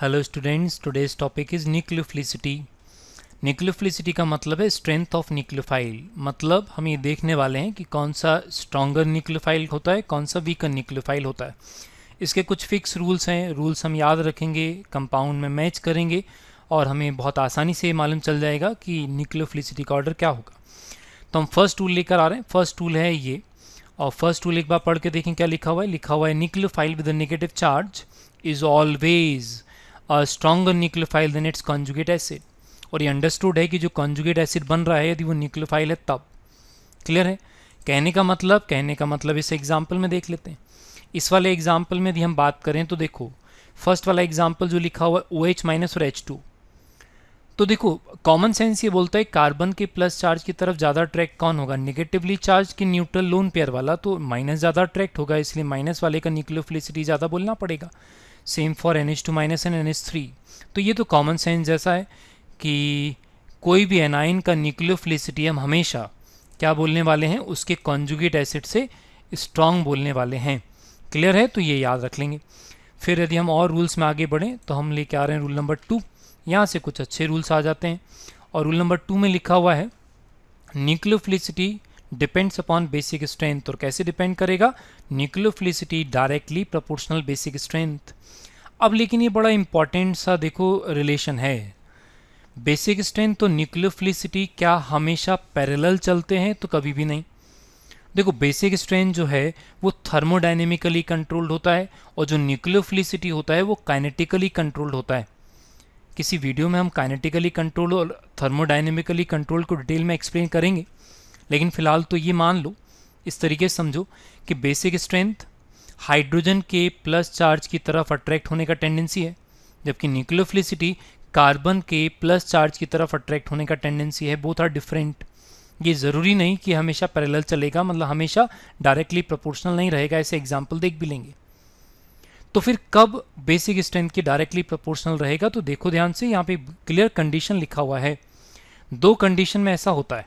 Hello students, today's topic is nucleophilicity. Nucleophilicity का मतलब है स्ट्रेंथ ऑफ न्यूक्लियोफाइल। मतलब हम ये देखने वाले हैं कि कौन सा स्ट्रॉन्गर न्यूक्लियोफाइल होता है, कौन सा वीकर न्यूक्लियोफाइल होता है। इसके कुछ फिक्स रूल्स हैं, रूल्स हम याद रखेंगे, कंपाउंड में मैच करेंगे और हमें बहुत आसानी से मालूम चल जाएगा कि न्यूक्लियोफिलिसिटी का ऑर्डर क्या होगा। तो हम फर्स्ट टूल लेकर आ रहे हैं। फर्स्ट टूल है ये, और फर्स्ट टूल एक बार पढ़ के देखें क्या लिखा हुआ है। लिखा हुआ है nucleophile with a negative charge is always a stronger nucleophile than its conjugate acid। और ये अंडरस्टूड है कि जो कॉन्जुगेट एसिड बन रहा है यदि वो न्यूक्लियोफाइल है तब। क्लियर है? कहने का मतलब इस एग्जाम्पल में देख लेते हैं। इस वाले एग्जाम्पल में यदि हम बात करें तो देखो, फर्स्ट वाला एग्जाम्पल जो लिखा हुआ है OH माइनस और H2। तो देखो, कॉमन सेंस ये बोलता है कार्बन के प्लस चार्ज की तरफ ज़्यादा अट्रैक्ट कौन होगा, नेगेटिवली चार्ज की न्यूट्रल लोन पेयर वाला, तो माइनस ज़्यादा अट्रैक्ट होगा, इसलिए माइनस वाले का न्यूक्लियोफिलिसिटी ज़्यादा बोलना पड़ेगा। Same for NH2 minus and NH3। तो ये तो कॉमन सेंस जैसा है कि कोई भी एनाइन का न्यूक्लियोफिलिसिटी हम हमेशा क्या बोलने वाले हैं, उसके कॉन्जुगेट एसिड से स्ट्रॉन्ग बोलने वाले हैं। क्लियर है? तो ये याद रख लेंगे। फिर यदि हम और रूल्स में आगे बढ़ें तो हम लेके आ रहे हैं रूल नंबर 2। यहाँ से कुछ अच्छे रूल्स आ जाते हैं और रूल नंबर 2 में लिखा हुआ है nucleophilicity depends upon basic strength. और कैसे डिपेंड करेगा? Nucleophilicity directly proportional basic strength. अब लेकिन ये बड़ा इंपॉर्टेंट सा देखो रिलेशन है। बेसिक स्ट्रेंथ तो न्यूक्लियोफिलिसिटी क्या हमेशा पैरेलल चलते हैं? तो कभी भी नहीं। देखो, बेसिक स्ट्रेंथ जो है वो थर्मोडायनेमिकली कंट्रोल्ड होता है और जो न्यूक्लियोफिलिसिटी होता है वो काइनेटिकली कंट्रोल्ड होता है। किसी वीडियो में हम काइनेटिकली कंट्रोल और थर्मोडायनेमिकली कंट्रोल को डिटेल में एक्सप्लेन करेंगे, लेकिन फिलहाल तो ये मान लो, इस तरीके से समझो कि बेसिक स्ट्रेंथ हाइड्रोजन के प्लस चार्ज की तरफ अट्रैक्ट होने का टेंडेंसी है, जबकि न्यूक्लियोफिलिसिटी कार्बन के प्लस चार्ज की तरफ अट्रैक्ट होने का टेंडेंसी है। Both are different. ये ज़रूरी नहीं कि हमेशा पैरेलल चलेगा, मतलब हमेशा डायरेक्टली प्रोपोर्शनल नहीं रहेगा। ऐसे एग्जाम्पल देख भी लेंगे। तो फिर कब बेसिक स्ट्रेंथ की डायरेक्टली प्रोपोर्शनल रहेगा? तो देखो ध्यान से, यहाँ पे क्लियर कंडीशन लिखा हुआ है। दो कंडीशन में ऐसा होता है।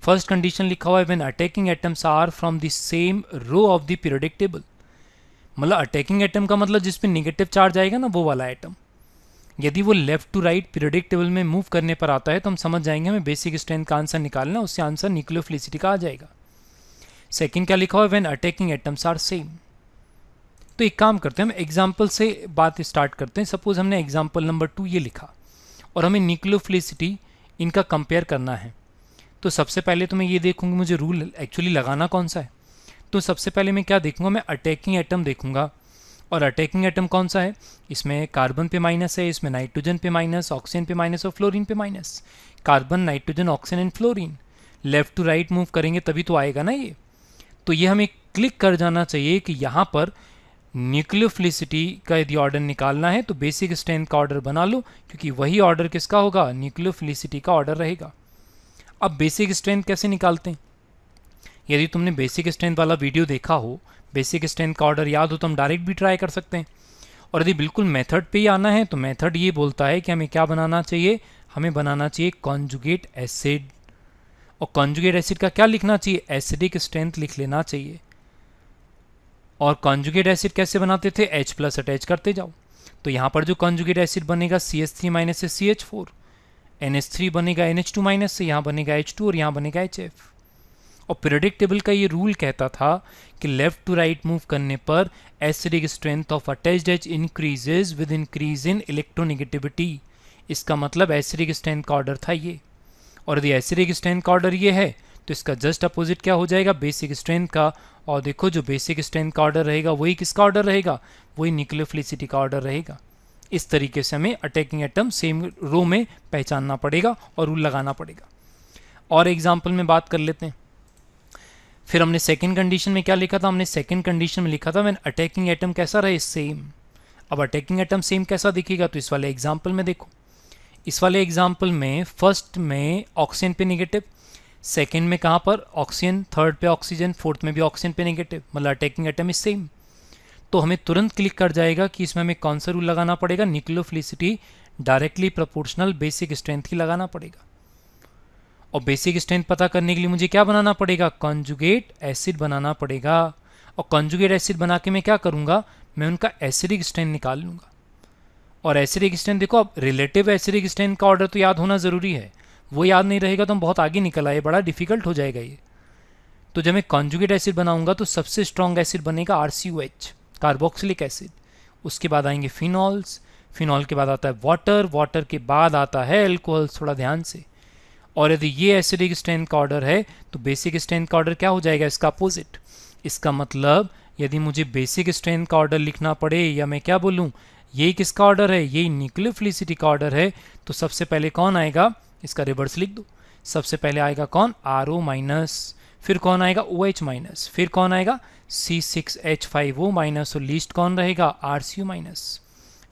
फर्स्ट कंडीशन लिखा हुआ है when attacking atoms are from the same row of the periodic table. मतलब अटैकिंग एटम का मतलब जिस पे नेगेटिव चार्ज आएगा ना, वो वाला एटम, यदि वो left to right periodic table में मूव करने पर आता है तो हम समझ जाएंगे हमें बेसिक स्ट्रेंथ का आंसर निकालना, उससे आंसर न्यूक्लियोफिलिसिटी का आ जाएगा। सेकंड क्या लिखा हुआ है? When attacking atoms are same. तो एक काम करते हैं, हम एग्जाम्पल से बात स्टार्ट करते हैं। सपोज हमने एग्जाम्पल नंबर 2 ये लिखा और हमें न्यूक्लियोफिलिसिटी इनका कंपेयर करना है। तो सबसे पहले तो मैं ये देखूंगी मुझे रूल एक्चुअली लगाना कौन सा है। तो सबसे पहले मैं क्या देखूंगा? मैं अटैकिंग एटम देखूंगा। और अटैकिंग एटम कौन सा है? इसमें कार्बन पे माइनस है, इसमें नाइट्रोजन पे माइनस, ऑक्सीजन पे माइनस और फ्लोरीन पे minus. Carbon, nitrogen, oxygen and fluorine. Left to right move करेंगे तभी तो आएगा ना ये। तो ये हमें क्लिक कर जाना चाहिए कि यहाँ पर न्यूक्लियोफिलिसिटी का यदि ऑर्डर निकालना है तो बेसिक स्ट्रेंथ का ऑर्डर बना लो, क्योंकि वही ऑर्डर किसका होगा? न्यूक्लियोफिलिसिटी का ऑर्डर रहेगा। अब बेसिक स्ट्रेंथ कैसे निकालते हैं? यदि तुमने बेसिक स्ट्रेंथ वाला वीडियो देखा हो, बेसिक स्ट्रेंथ का ऑर्डर याद हो, तो हम डायरेक्ट भी ट्राई कर सकते हैं। और यदि बिल्कुल मेथड पे ही आना है तो मेथड ये बोलता है कि हमें क्या बनाना चाहिए? हमें बनाना चाहिए कॉन्जुगेट एसिड। और कॉन्जुगेट एसिड का क्या लिखना चाहिए? एसिडिक स्ट्रेंथ लिख लेना चाहिए। और कॉन्जुगेट एसिड कैसे बनाते थे? H+ अटैच करते जाओ। तो यहाँ पर जो कॉन्जुगेट एसिड बनेगा CH3 माइनस से CH4, NH3 बनेगा NH2 माइनस से, यहाँ बनेगा H2 और यहाँ बनेगा HF। और पीरियोडिक टेबल का ये रूल कहता था कि लेफ्ट टू राइट मूव करने पर acidic strength of attached H increases with increase in electronegativity. इसका मतलब एसिडिक स्ट्रेंथ का ऑर्डर था ये। और यदि एसिडिक स्ट्रेंथ का ऑर्डर ये है तो इसका जस्ट अपोजिट क्या हो जाएगा? बेसिक स्ट्रेंथ का। और देखो, जो बेसिक स्ट्रेंथ का ऑर्डर रहेगा वही किसका ऑर्डर रहेगा? वही न्यूक्लियोफिलिसिटी का ऑर्डर रहेगा। इस तरीके से हमें अटैकिंग एटम सेम रो में पहचानना पड़ेगा और रूल लगाना पड़ेगा। और एग्जाम्पल में बात कर लेते हैं। फिर हमने सेकंड कंडीशन में क्या लिखा था? हमने सेकंड कंडीशन में लिखा था व्हेन अटैकिंग एटम कैसा रहे? सेम। अब अटैकिंग एटम सेम कैसा दिखेगा? तो इस वाले एग्जाम्पल में देखो, इस वाले एग्जाम्पल में फर्स्ट में ऑक्सीजन पे नेगेटिव, सेकेंड में कहाँ पर? ऑक्सीजन, थर्ड पे ऑक्सीजन, फोर्थ में भी ऑक्सीजन पे नेगेटिव, मतलब अटैकिंग एटम इज सेम। तो हमें तुरंत क्लिक कर जाएगा कि इसमें हमें कौन सा रूल लगाना पड़ेगा? Nucleophilicity directly proportional basic strength ही लगाना पड़ेगा। और बेसिक स्ट्रेंथ पता करने के लिए मुझे क्या बनाना पड़ेगा? कॉन्जुगेट एसिड बनाना पड़ेगा। और कॉन्जुगेट एसिड बना के मैं क्या करूँगा? मैं उनका एसिडिक स्ट्रेंथ निकाल लूँगा। और एसिडिक स्ट्रेंथ देखो, अब रिलेटिव एसिडिक स्ट्रेंथ का ऑर्डर तो याद होना ज़रूरी है, वो याद नहीं रहेगा तो हम बहुत आगे निकल आए, बड़ा डिफिकल्ट हो जाएगा ये। तो जब मैं कॉन्जुगेट एसिड बनाऊंगा तो सबसे स्ट्रॉन्ग एसिड बनेगा RCOH, कार्बोक्सिलिक एसिड। उसके बाद आएंगे फिनॉल्स, फिनॉल के बाद आता है वाटर, वाटर के बाद आता है एल्कोहल, थोड़ा ध्यान से। और यदि ये एसिडिक स्ट्रेंथ का ऑर्डर है तो बेसिक स्ट्रेंथ का ऑर्डर क्या हो जाएगा, इसका अपोजिट। इसका मतलब यदि मुझे बेसिक स्ट्रेंथ का ऑर्डर लिखना पड़े, या मैं क्या बोलूँ, ये किसका ऑर्डर है, ये न्यूक्लियोफिलिसिटी का ऑर्डर है, तो सबसे पहले कौन आएगा, इसका रिवर्स लिख दो। सबसे पहले आएगा कौन, RO माइनस, फिर कौन आएगा OH माइनस, फिर कौन आएगा C6H5O माइनस, और लीस्ट कौन रहेगा RCO माइनस।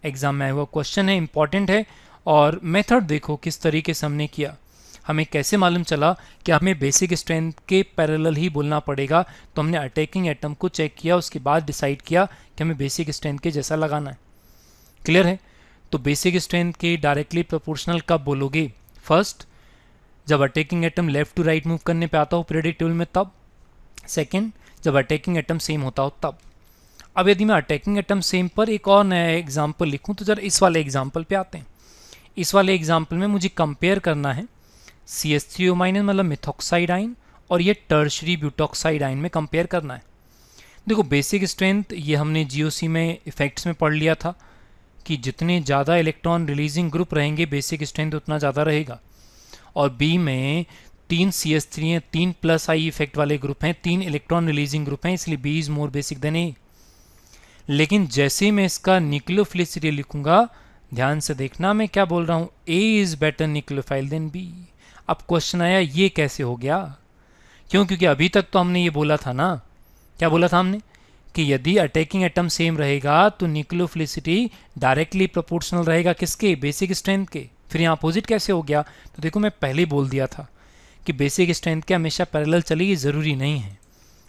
एग्जाम में आया हुआ क्वेश्चन है, इंपॉर्टेंट है। और मेथड देखो किस तरीके से हमने किया, हमें कैसे मालूम चला कि हमें बेसिक स्ट्रेंथ के पैरेलल ही बोलना पड़ेगा। तो हमने अटैकिंग एटम को चेक किया, उसके बाद डिसाइड किया कि हमें बेसिक स्ट्रेंथ के जैसा लगाना है। क्लियर है। तो बेसिक स्ट्रेंथ के डायरेक्टली प्रोपोर्शनल कब बोलोगे, फर्स्ट जब attacking atom left to right move करने पे आता हो पीरियोडिक टेबल में तब, सेकंड जब अटैकिंग एटम सेम होता हो तब। अब यदि मैं अटैकिंग एटम सेम पर एक और नया एग्जाम्पल लिखूं तो जरा इस वाले एग्जाम्पल पे आते हैं। इस वाले एग्जाम्पल में मुझे कंपेयर करना है CH3O माइनस मतलब मिथॉक्साइड आयन और ये टर्शरी ब्यूटॉक्साइड आयन में कंपेयर करना है। देखो बेसिक स्ट्रेंथ ये हमने GOC में इफेक्ट्स में पढ़ लिया था कि जितने ज़्यादा इलेक्ट्रॉन रिलीजिंग ग्रुप रहेंगे बेसिक स्ट्रेंथ उतना ज़्यादा रहेगा। और बी में 3 CH3 हैं, 3 प्लस आई इफेक्ट वाले ग्रुप हैं, 3 इलेक्ट्रॉन रिलीजिंग ग्रुप हैं, इसलिए B is more basic than A. लेकिन जैसे मैं इसका न्यूक्लियोफिलिसिटी लिखूंगा, ध्यान से देखना मैं क्या बोल रहा हूँ, A is better nucleophile than B. अब क्वेश्चन आया ये कैसे हो गया, क्यों, क्योंकि अभी तक तो हमने ये बोला था ना, क्या बोला था हमने कि यदि अटैकिंग एटम सेम रहेगा तो न्यूक्लियोफिलिसिटी डायरेक्टली प्रोपोर्शनल रहेगा किसके, बेसिक स्ट्रेंथ के। फिर यहाँ अपोजिट कैसे हो गया, तो देखो मैं पहले बोल दिया था कि बेसिक स्ट्रेंथ के हमेशा पैरेलल चलेगी, ज़रूरी नहीं है।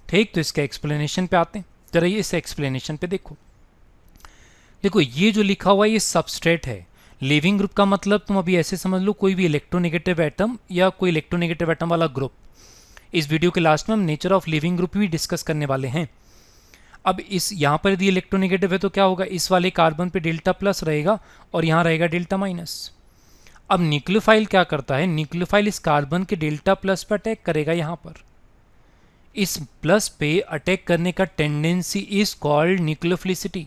ठीक, तो इसका एक्सप्लेनेशन पे आते हैं, जरा ये इस एक्सप्लेनेशन पे देखो। देखो ये जो लिखा हुआ है ये सबस्ट्रेट है। लिविंग ग्रुप का मतलब तुम अभी ऐसे समझ लो कोई भी इलेक्ट्रोनेगेटिव एटम या कोई इलेक्ट्रोनेगेटिव एटम वाला ग्रुप। इस वीडियो के लास्ट में हम नेचर ऑफ लिविंग ग्रुप भी डिस्कस करने वाले हैं। अब इस यहाँ पर यदि इलेक्ट्रोनेगेटिव है तो क्या होगा, इस वाले कार्बन पे डेल्टा प्लस रहेगा और यहाँ रहेगा डेल्टा माइनस। अब न्यूक्लियोफाइल क्या करता है, न्यूक्लियोफाइल इस कार्बन के डेल्टा प्लस पर अटैक करेगा, यहाँ पर इस प्लस पे अटैक करने का टेंडेंसी इज कॉल्ड न्यूक्लियोफिलिसिटी।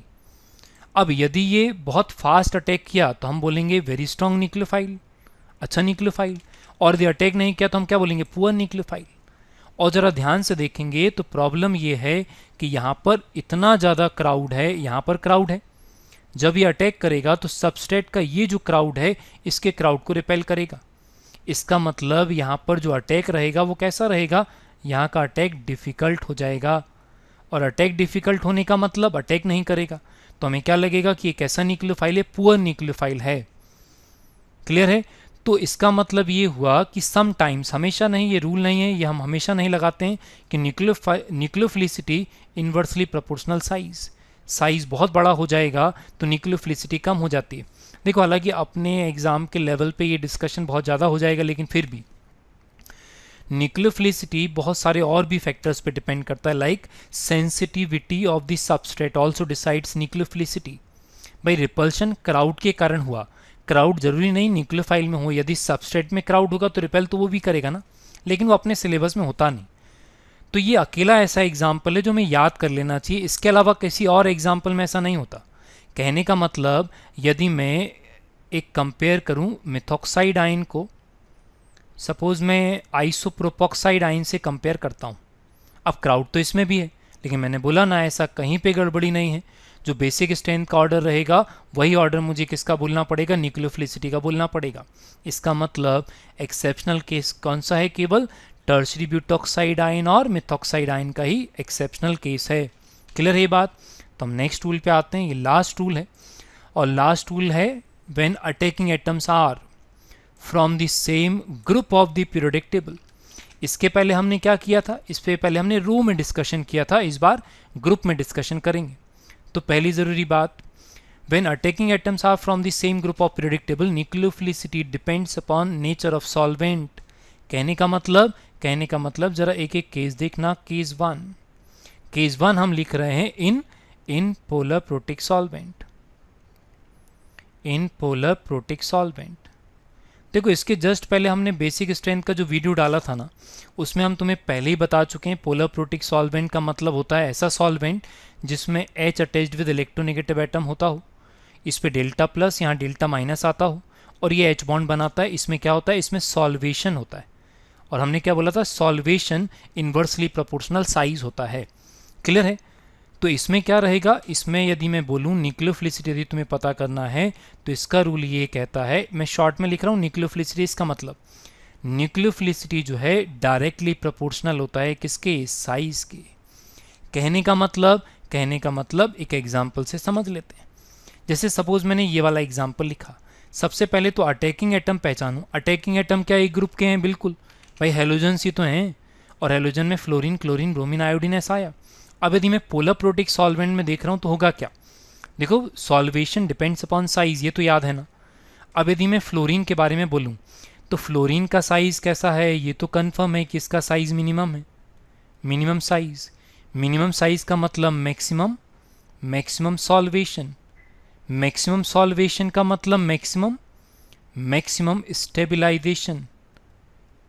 अब यदि ये बहुत फास्ट अटैक किया तो हम बोलेंगे वेरी स्ट्रॉन्ग न्यूक्लियोफाइल, अच्छा न्यूक्लियोफाइल, और यदि अटैक नहीं किया तो हम क्या बोलेंगे, पुअर न्यूक्लियोफाइल। और ज़रा ध्यान से देखेंगे तो प्रॉब्लम ये है कि यहाँ पर इतना ज़्यादा क्राउड है, यहाँ पर क्राउड है, जब ये अटैक करेगा तो सबस्ट्रेट का ये जो क्राउड है इसके क्राउड को रिपेल करेगा। इसका मतलब यहाँ पर जो अटैक रहेगा वो कैसा रहेगा, यहाँ का अटैक डिफ़िकल्ट हो जाएगा। और अटैक डिफ़िकल्ट होने का मतलब अटैक नहीं करेगा, तो हमें क्या लगेगा कि ये कैसा न्यूक्लियोफाइल है, पुअर न्यूक्लियोफाइल है। क्लियर है। तो इसका मतलब ये हुआ कि समटाइम्स, हमेशा नहीं, ये रूल नहीं है, ये हम हमेशा नहीं लगाते हैं कि न्यूक्लियोफिलिसिटी इन्वर्सली प्रोपोर्शनल साइज बहुत बड़ा हो जाएगा तो न्यूक्लियोफिलिसिटी कम हो जाती है। देखो हालांकि अपने एग्जाम के लेवल पे ये डिस्कशन बहुत ज़्यादा हो जाएगा, लेकिन फिर भी न्यूक्लियोफिलिसिटी बहुत सारे और भी फैक्टर्स पे डिपेंड करता है, like sensitivity of the substrate also decides nucleophilicity. भाई रिपल्शन क्राउड के कारण हुआ, क्राउड जरूरी नहीं न्यूक्लियोफाइल में हो, यदि सबस्ट्रेट में क्राउड होगा तो रिपेल तो वो भी करेगा ना, लेकिन वो अपने सिलेबस में होता नहीं। तो ये अकेला ऐसा एग्जाम्पल है जो हमें याद कर लेना चाहिए, इसके अलावा किसी और एग्जाम्पल में ऐसा नहीं होता। कहने का मतलब यदि मैं एक कंपेयर करूं मिथॉक्साइड आयन को, सपोज मैं आइसोप्रोपोक्साइड आयन से कंपेयर करता हूं, अब क्राउड तो इसमें भी है, लेकिन मैंने बोला ना ऐसा कहीं पे गड़बड़ी नहीं है, जो बेसिक स्ट्रेंथ का ऑर्डर रहेगा वही ऑर्डर मुझे किसका बोलना पड़ेगा, न्यूक्लियोफिलिसिटी का बोलना पड़ेगा। इसका मतलब एक्सेप्शनल केस कौन सा है, केवल टर्शरी ब्यूटॉक्साइड आयन और मिथॉक्साइड आयन का ही एक्सेप्शनल केस है। क्लियर है ये बात। तो हम नेक्स्ट रूल पे आते हैं, ये लास्ट रूल है, और लास्ट रूल है when attacking atoms are from the same group of the periodic table. इसके पहले हमने क्या किया था, इस पे पहले हमने रो में डिस्कशन किया था, इस बार ग्रुप में डिस्कशन करेंगे। तो पहली ज़रूरी बात, when attacking atoms are from the same group of periodic table nucleophilicity depends upon nature of solvent. कहने का मतलब जरा एक एक केस देखना। केस वन हम लिख रहे हैं in polar protic solvent, in polar protic solvent. देखो इसके जस्ट पहले हमने बेसिक स्ट्रेंथ का जो वीडियो डाला था ना, उसमें हम तुम्हें पहले ही बता चुके हैं पोलर प्रोटिक सॉल्वेंट का मतलब होता है ऐसा सॉल्वेंट जिसमें H attached with electronegative atom होता हो, इस पे डेल्टा प्लस यहाँ डेल्टा माइनस आता हो और ये H बॉन्ड बनाता है। इसमें क्या होता है, इसमें सॉल्वेशन होता है। और हमने क्या बोला था, सॉल्वेशन इन्वर्सली प्रोपोर्शनल साइज होता है। क्लियर है? तो इसमें क्या रहेगा, इसमें यदि मैं बोलूँ न्यूक्लियोफिलिसिटी यदि तुम्हें पता करना है तो इसका रूल ये कहता है, मैं शॉर्ट में लिख रहा हूँ न्यूक्लियोफिलिसिटी, इसका मतलब न्यूक्लियोफिलिसिटी जो है डायरेक्टली प्रोपोर्शनल होता है किसके, साइज के। कहने का मतलब एक एग्जाम्पल से समझ लेते हैं। जैसे सपोज मैंने ये वाला एग्जाम्पल लिखा, सबसे पहले तो अटैकिंग एटम पहचानूं। अटैकिंग एटम क्या एक ग्रुप के हैं, बिल्कुल भाई हेलोजन्स ही तो हैं, और हेलोजन में फ्लोरीन, क्लोरीन, ब्रोमीन, आयोडीन ऐसा आया। अब यदि मैं पोलर प्रोटिक सॉल्वेंट में देख रहा हूँ तो होगा क्या, देखो सॉल्वेशन डिपेंड्स अपॉन साइज, ये तो याद है ना। अब यदि मैं फ्लोरीन के बारे में बोलूँ तो फ्लोरीन का साइज कैसा है, ये तो कन्फर्म है कि इसका साइज मिनिमम है, मिनिमम साइज। मिनिमम साइज का मतलब maximum, maximum solvation. Maximum solvation का मतलब maximum, maximum stabilisation.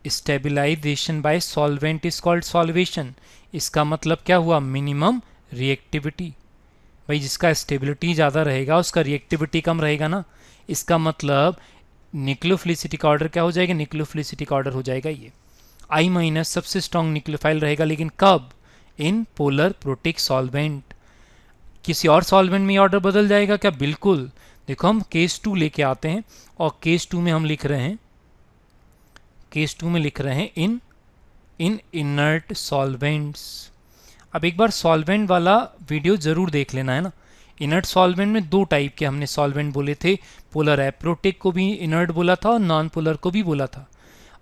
Stabilisation bye solvent is called solvation. इसका मतलब क्या हुआ, मिनिमम रिएक्टिविटी। भाई जिसका स्टेबिलिटी ज़्यादा रहेगा उसका रिएक्टिविटी कम रहेगा ना। इसका मतलब न्यूक्लियोफिलिसिटी का ऑर्डर क्या हो जाएगा, न्यूक्लियोफिलिसिटी का ऑर्डर हो जाएगा ये I माइनस सबसे स्ट्रॉन्ग न्यूक्लियोफाइल रहेगा, लेकिन कब, इन पोलर प्रोटिक सॉल्वेंट। किसी और सॉल्वेंट में ऑर्डर बदल जाएगा क्या, बिल्कुल। देखो हम केस 2 लेके आते हैं और केस 2 में हम लिख रहे हैं, केस 2 में लिख रहे हैं इन इनर्ट सॉल्वेंट्स। अब एक बार सॉल्वेंट वाला वीडियो जरूर देख लेना है ना। इनर्ट सॉल्वेंट में दो टाइप के हमने सॉल्वेंट बोले थे, पोलर एप्रोटिक को भी इनर्ट बोला था और नॉन पोलर को भी बोला था।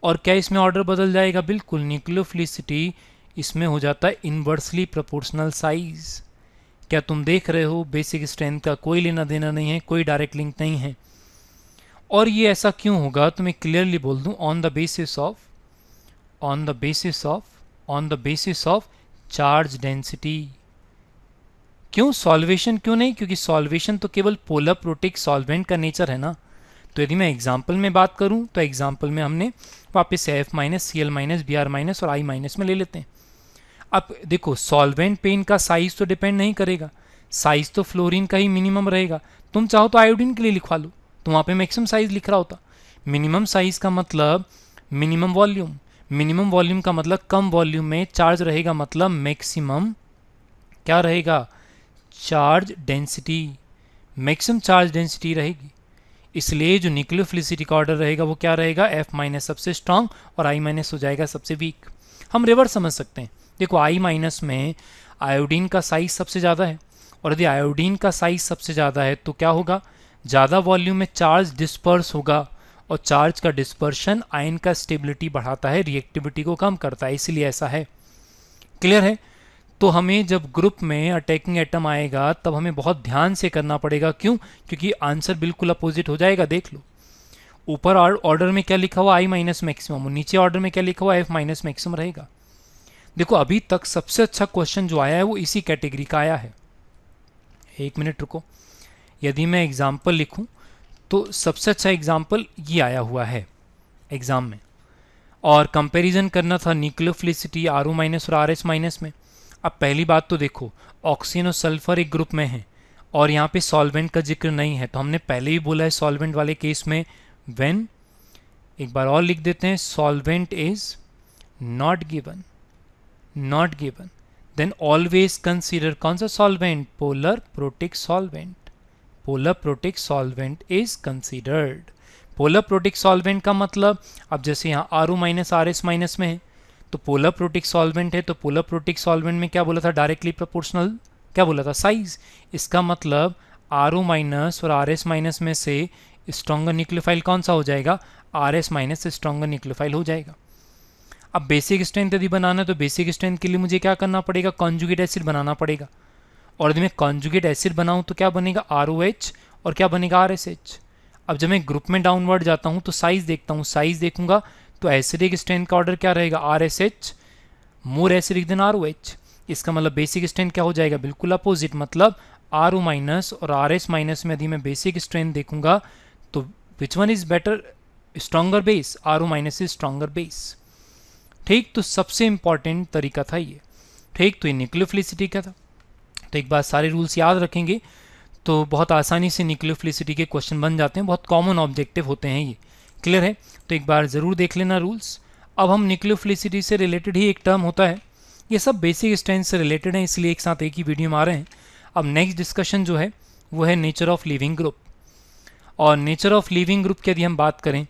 और क्या इसमें ऑर्डर बदल जाएगा, बिल्कुल। न्यूक्लियोफिलिसिटी इसमें हो जाता है इन्वर्सली प्रोपोर्शनल साइज। क्या तुम देख रहे हो, बेसिक स्ट्रेंथ का कोई लेना देना नहीं है, कोई डायरेक्ट लिंक नहीं है। और ये ऐसा क्यों होगा तो मैं क्लियरली बोल दूं, on the basis of charge density. क्यों सॉल्वेशन क्यों नहीं, क्योंकि सॉल्वेशन तो केवल पोलर प्रोटिक सॉल्वेंट का नेचर है ना। तो यदि मैं एग्जाम्पल में बात करूं तो एग्जाम्पल में हमने वापस से F minus, Cl minus, Br minus और I माइनस में ले लेते हैं। अब देखो सॉल्वेंट पे इनका साइज तो डिपेंड नहीं करेगा, साइज तो फ्लोरीन का ही मिनिमम रहेगा। तुम चाहो तो आयोडीन के लिए लिखवा लो, तो वहाँ पे मैक्सिमम साइज लिख रहा होता। मिनिमम साइज का मतलब मिनिमम वॉल्यूम, मिनिमम वॉल्यूम का मतलब कम वॉल्यूम में चार्ज रहेगा, मतलब मैक्सिमम क्या रहेगा, charge density, maximum charge density रहेगी। इसलिए जो न्यूक्लियोफिलिसिटी का ऑर्डर रहेगा वो क्या रहेगा, F माइनस सबसे स्ट्रांग और I माइनस हो जाएगा सबसे वीक। हम रिवर्स समझ सकते हैं, देखो I माइनस में आयोडीन का साइज सबसे ज़्यादा है, और यदि आयोडीन का साइज सबसे ज़्यादा है तो क्या होगा, ज़्यादा वॉल्यूम में चार्ज डिस्पर्स होगा, और चार्ज का डिस्पर्शन आयन का स्टेबिलिटी बढ़ाता है, रिएक्टिविटी को कम करता है, इसलिए ऐसा है। क्लियर है? तो हमें जब ग्रुप में अटैकिंग एटम आएगा तब हमें बहुत ध्यान से करना पड़ेगा। क्यों? क्योंकि आंसर बिल्कुल अपोजिट हो जाएगा। देख लो, ऊपर ऑर्डर में क्या लिखा हुआ I माइनस मैक्सिमम, और नीचे ऑर्डर में क्या लिखा हुआ F माइनस मैक्सिमम रहेगा। देखो अभी तक सबसे अच्छा क्वेश्चन जो आया है वो इसी कैटेगरी का आया है। एक मिनट रुको, यदि मैं एग्जाम्पल लिखूं तो सबसे अच्छा एग्जाम्पल ये आया हुआ है एग्जाम में, और कंपैरिजन करना था न्यूक्लियोफिलिसिटी RO माइनस और RS माइनस में। अब पहली बात तो देखो, ऑक्सीजन और सल्फर एक ग्रुप में है और यहाँ पे सॉल्वेंट का जिक्र नहीं है, तो हमने पहले ही बोला है सॉल्वेंट वाले केस में व्हेन, एक बार और लिख देते हैं, solvent is not given, not given, then always consider कौन सा solvent, polar protic solvent, polar protic solvent is considered. Polar protic solvent का मतलब, अब जैसे यहाँ RO माइनस RS माइनस में है तो पोलर प्रोटिक सॉल्वेंट है, तो पोलर प्रोटिक सॉल्वेंट में क्या बोला था, डायरेक्टली प्रोपोर्शनल, क्या बोला था, साइज। इसका मतलब RO माइनस और RS माइनस में से स्ट्रॉन्गर न्यूक्लियोफाइल कौन सा हो जाएगा, RS माइनस से स्ट्रॉन्गर न्यूक्लियोफाइल हो जाएगा। अब बेसिक स्ट्रेंथ यदि बनाना है तो बेसिक स्ट्रेंथ के लिए मुझे क्या करना पड़ेगा, कॉन्जुगेट एसिड बनाना पड़ेगा, और यदि मैं कॉन्जुगेट एसिड बनाऊँ तो क्या बनेगा, ROH और क्या बनेगा, RSH। अब जब मैं ग्रुप में डाउनवर्ड जाता हूँ तो साइज देखता हूँ, साइज देखूंगा तो एसिडिक स्ट्रेंथ का ऑर्डर क्या रहेगा, RSH, मोर एसिडिक देन ROH। इसका मतलब बेसिक स्ट्रेंथ क्या हो जाएगा, बिल्कुल अपोजिट, मतलब RO माइनस और RS माइनस में यदि मैं बेसिक स्ट्रेंथ देखूंगा तो which one is better, stronger base, RO minus is stronger base. ठीक, तो सबसे इंपॉर्टेंट तरीका था ये। ठीक, तो ये न्यूक्लियोफिलिसिटी का था। तो एक बार सारे रूल्स याद रखेंगे तो बहुत आसानी से न्यूक्लियोफिलिसिटी के क्वेश्चन बन जाते हैं, बहुत कॉमन ऑब्जेक्टिव होते हैं ये। क्लियर है? तो एक बार ज़रूर देख लेना रूल्स। अब हम न्यूक्लियोफिलिसिटी से रिलेटेड ही एक टर्म होता है, ये सब बेसिक स्ट्रेंथ से रिलेटेड है, इसलिए एक साथ एक ही वीडियो में आ रहे हैं। अब नेक्स्ट डिस्कशन जो है वो है नेचर ऑफ लिविंग ग्रुप। और नेचर ऑफ लिविंग ग्रुप की यदि हम बात करें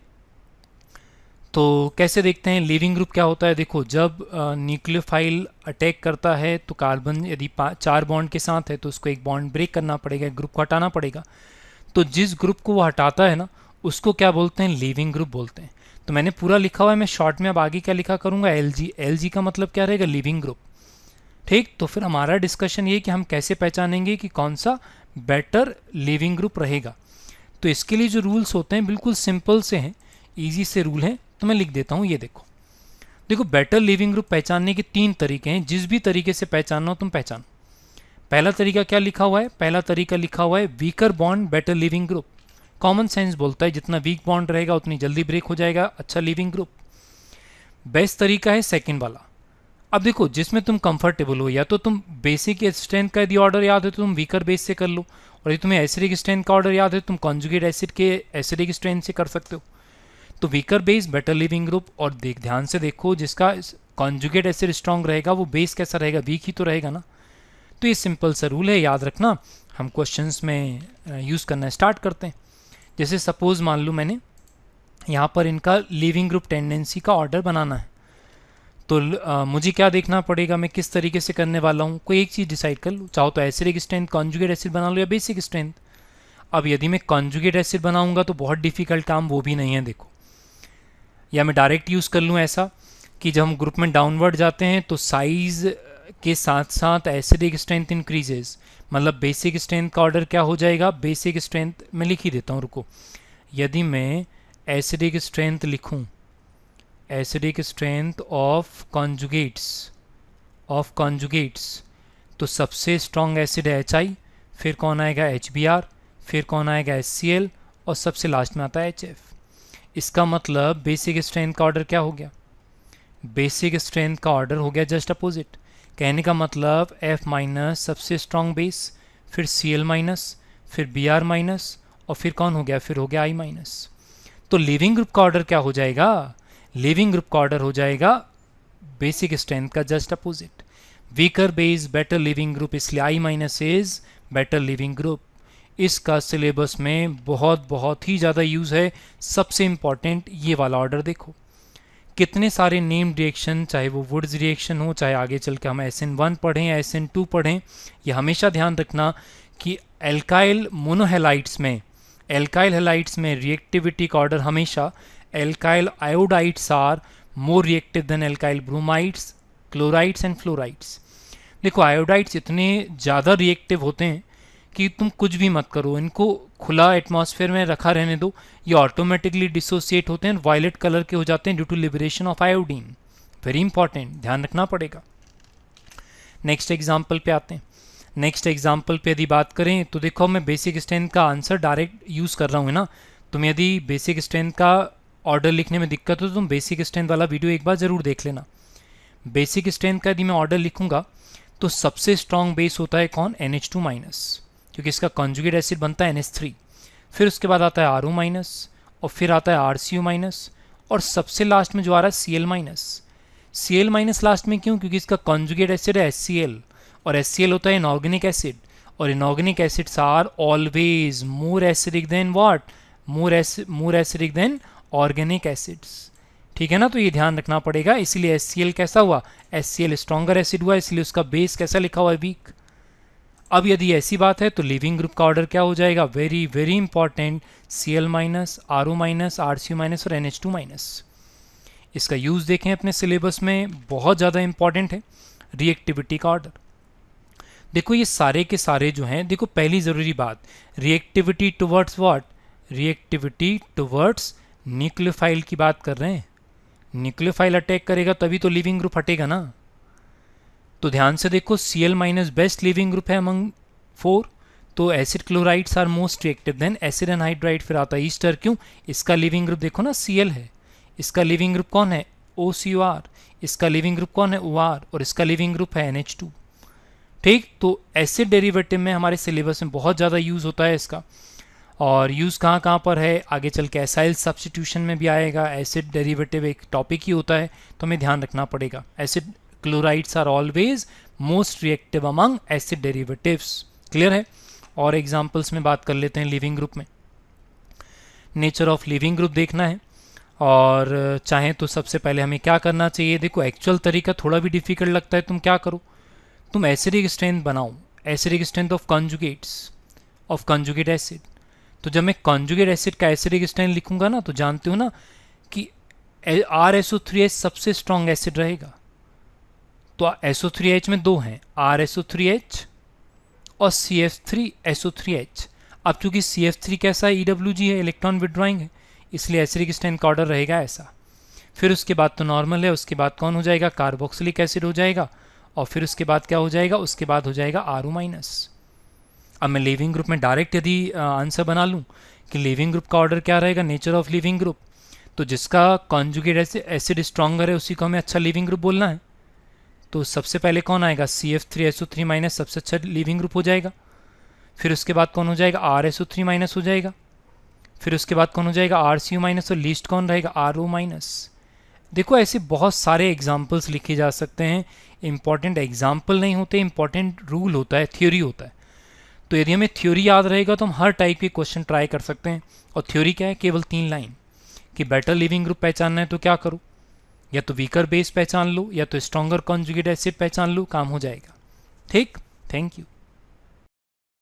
तो कैसे देखते हैं लिविंग ग्रुप क्या होता है। देखो, जब न्यूक्लियोफाइल अटैक करता है तो कार्बन यदि 4 बॉन्ड के साथ है तो उसको एक बॉन्ड ब्रेक करना पड़ेगा, एक ग्रुप को हटाना पड़ेगा। तो जिस ग्रुप को वो हटाता है ना, उसको क्या बोलते हैं, लिविंग ग्रुप बोलते हैं। तो मैंने पूरा लिखा हुआ है, मैं शॉर्ट में अब आगे क्या लिखा करूँगा, LG। LG का मतलब क्या रहेगा, लिविंग ग्रुप। ठीक, तो फिर हमारा डिस्कशन ये कि हम कैसे पहचानेंगे कि कौन सा बेटर लिविंग ग्रुप रहेगा। तो इसके लिए जो रूल्स होते हैं बिल्कुल सिंपल से हैं, ईजी से रूल हैं, तो मैं लिख देता हूँ। ये देखो बेटर लिविंग ग्रुप पहचानने के 3 तरीके हैं, जिस भी तरीके से पहचानना हो तुम पहचानो। पहला तरीका क्या लिखा हुआ है, पहला तरीका लिखा हुआ है weaker bond better leaving group. Common sense बोलता है जितना वीक बॉन्ड रहेगा उतनी जल्दी ब्रेक हो जाएगा अच्छा लिविंग ग्रुप। बेस्ट तरीका है सेकंड वाला। अब देखो, जिसमें तुम कंफर्टेबल हो, या तो तुम बेसिक स्ट्रेंथ का यदि ऑर्डर याद है तो तुम वीकर बेस से कर लो, और यदि तुम्हें एसिडिक स्ट्रेंथ का ऑर्डर याद है तुम कॉन्जुगेट एसिड के एसिडिक स्ट्रेंथ से कर सकते हो। तो weaker base better leaving group. और ध्यान से देखो, जिसका कॉन्जुगेट एसिड स्ट्रॉन्ग रहेगा वो बेस कैसा रहेगा, वीक ही तो रहेगा ना। तो ये सिंपल सा रूल है, याद रखना। हम क्वेश्चंस में यूज़ करना स्टार्ट करते हैं। जैसे सपोज मान लो मैंने यहाँ पर इनका लिविंग ग्रुप टेंडेंसी का ऑर्डर बनाना है, तो मुझे क्या देखना पड़ेगा, मैं किस तरीके से करने वाला हूँ। कोई एक चीज़ डिसाइड कर लो, चाहो तो एसिडिक स्ट्रेंथ कॉन्जुगेट एसिड बना लो या बेसिक स्ट्रेंथ। अब यदि मैं कॉन्जुगेट एसिड बनाऊंगा तो बहुत डिफिकल्ट काम वो भी नहीं है, देखो। या मैं डायरेक्ट यूज़ कर लूँ ऐसा कि जब हम ग्रुप में डाउनवर्ड जाते हैं तो साइज़ के साथ साथ एसिडिक स्ट्रेंथ इंक्रीजेज, मतलब बेसिक स्ट्रेंथ का ऑर्डर क्या हो जाएगा, बेसिक स्ट्रेंथ मैं लिख ही देता हूँ, रुको। यदि मैं एसिडिक स्ट्रेंथ लिखूँ, एसिडिक स्ट्रेंथ ऑफ कॉन्जुगेट्स, तो सबसे स्ट्रॉन्ग एसिड है HI, फिर कौन आएगा HBr, फिर कौन आएगा HCl, और सबसे लास्ट में आता है HF। इसका मतलब बेसिक स्ट्रेंथ का ऑर्डर क्या हो गया, बेसिक स्ट्रेंथ का ऑर्डर हो गया जस्ट अपोजिट। कहने का मतलब F माइनस सबसे स्ट्रॉन्ग बेस, फिर Cl माइनस, फिर Br माइनस, और फिर कौन हो गया, फिर हो गया I माइनस। तो लिविंग ग्रुप का ऑर्डर क्या हो जाएगा, लिविंग ग्रुप का ऑर्डर हो जाएगा बेसिक स्ट्रेंथ का just opposite. Weaker base better leaving group, इसलिए I minus is better leaving group. इसका सिलेबस में बहुत ही ज़्यादा यूज़ है। सबसे इम्पॉर्टेंट ये वाला ऑर्डर देखो, कितने सारे नेम्ड रिएक्शन, चाहे वो वुड्स रिएक्शन हो, चाहे आगे चल के हम SN1 पढ़ें या SN2 पढ़ें, ये हमेशा ध्यान रखना कि एल्काइल मोनोहेलाइड्स में रिएक्टिविटी का ऑर्डर हमेशा alkyl iodides are more reactive than alkyl bromides, chlorides and fluorides. देखो, आयोडाइड्स इतने ज़्यादा रिएक्टिव होते हैं कि तुम कुछ भी मत करो, इनको खुला एटमॉस्फेयर में रखा रहने दो, ये ऑटोमेटिकली डिसोसिएट होते हैं, वायलेट कलर के हो जाते हैं due to liberation of iodine. Very important, ध्यान रखना पड़ेगा। नेक्स्ट एग्जाम्पल पे आते हैं। नेक्स्ट एग्जाम्पल पे यदि बात करें तो देखो, मैं बेसिक स्ट्रेंथ का आंसर डायरेक्ट यूज़ कर रहा हूँ ना। तुम यदि बेसिक स्ट्रेंथ का ऑर्डर लिखने में दिक्कत हो तो तुम बेसिक स्ट्रेंथ वाला वीडियो एक बार ज़रूर देख लेना। बेसिक स्ट्रेंथ का यदि मैं ऑर्डर लिखूंगा तो सबसे स्ट्रॉन्ग बेस होता है कौन, NH2 माइनस, क्योंकि इसका कॉन्जुगेट एसिड बनता है NH3। फिर उसके बाद आता है RO माइनस, और फिर आता है RCO माइनस, और सबसे लास्ट में जो आ रहा है Cl minus. Cl minus last में क्यों, क्योंकि इसका कॉन्जुगेट एसिड है HCl, और HCl होता है इनऑर्गेनिक एसिड, और inorganic acids are always more acidic than what, more acidic than organic acids. ठीक है ना, तो ये ध्यान रखना पड़ेगा। इसीलिए HCl कैसा हुआ, HCl स्ट्रॉन्गर एसिड हुआ, इसलिए उसका बेस कैसा लिखा हुआ है, वीक। अब यदि ऐसी बात है तो लिविंग ग्रुप का ऑर्डर क्या हो जाएगा, very important, Cl minus, RO minus, RCO minus और NH2 माइनस। इसका यूज़ देखें अपने सिलेबस में, बहुत ज़्यादा इंपॉर्टेंट है रिएक्टिविटी का ऑर्डर। देखो, ये सारे के सारे जो हैं, देखो पहली ज़रूरी बात, reactivity towards what, reactivity towards nucleophile की बात कर रहे हैं। न्यूक्लियोफाइल अटैक करेगा तभी तो लिविंग ग्रुप हटेगा ना। तो ध्यान से देखो, Cl minus best leaving group है अमंग 4, तो acid chlorides are most reactive than acid anhydride. फिर आता है ईस्टर, क्यों? इसका लिविंग ग्रुप देखो ना Cl है, इसका लिविंग ग्रुप कौन है? OCOR, इसका लिविंग ग्रुप कौन है? OR, और इसका लिविंग ग्रुप है NH2। ठीक, तो एसिड डेरिवेटिव में हमारे सिलेबस में बहुत ज़्यादा यूज़ होता है इसका। और यूज़ कहाँ कहाँ पर है, आगे चल के एसाइल सब्स्टिट्यूशन में भी आएगा। एसिड डेरिवेटिव एक टॉपिक ही होता है, तो हमें ध्यान रखना पड़ेगा। Acid chlorides are always most reactive among acid derivatives. Clear है? और एग्जांपल्स में बात कर लेते हैं लिविंग ग्रुप में। नेचर ऑफ लिविंग ग्रुप देखना है, और चाहें तो सबसे पहले हमें क्या करना चाहिए। देखो, एक्चुअल तरीका थोड़ा भी डिफिकल्ट लगता है, तुम क्या करो, तुम एसिडिक स्ट्रेंथ बनाओ, acidic strength of conjugates of conjugate acid. तो जब मैं कंजुगेट एसिड का एसिडिक स्ट्रेंथ लिखूंगा ना, तो जानते हो ना कि RSO3H सबसे स्ट्रॉन्ग एसिड रहेगा। तो SO3H में दो हैं, RSO3H और CF3SO3H। अब चूंकि CF3 कैसा है, EWG है, इलेक्ट्रॉन विड्रॉइंग है, इसलिए एसिडिक स्ट्रेंथ का ऑर्डर रहेगा ऐसा। फिर उसके बाद तो नॉर्मल है, उसके बाद कौन हो जाएगा? कार्बोक्सिलिक एसिड हो जाएगा, और फिर उसके बाद क्या हो जाएगा? उसके बाद हो जाएगा RO-। अब मैं लिविंग ग्रुप में डायरेक्ट यदि आंसर बना लूँ कि लिविंग ग्रुप का ऑर्डर क्या रहेगा, नेचर ऑफ लिविंग ग्रुप, तो जिसका कॉन्जुगेट एसिड स्ट्रॉन्गर है उसी को हमें अच्छा लिविंग ग्रुप बोलना है। तो सबसे पहले कौन आएगा? CF3SO3- सबसे अच्छा लिविंग ग्रुप हो जाएगा। फिर उसके बाद कौन हो जाएगा? RSO3- हो जाएगा। फिर उसके बाद कौन हो जाएगा? RCO-, और लीस्ट कौन रहेगा? RO-। देखो, ऐसे बहुत सारे एग्जाम्पल्स लिखे जा सकते हैं। इंपॉर्टेंट एग्जाम्पल नहीं होते, इंपॉर्टेंट रूल होता है, थ्योरी होता है। तो यदि हमें थ्योरी याद रहेगा तो हम हर टाइप के क्वेश्चन ट्राई कर सकते हैं। और थ्योरी क्या है? केवल 3 लाइन कि बेटर लिविंग ग्रुप पहचानना है तो क्या करो, या तो वीकर बेस पहचान लो, या तो स्ट्रॉन्गर कॉन्जुगेट एसिड पहचान लो, काम हो जाएगा। ठीक, थैंक यू।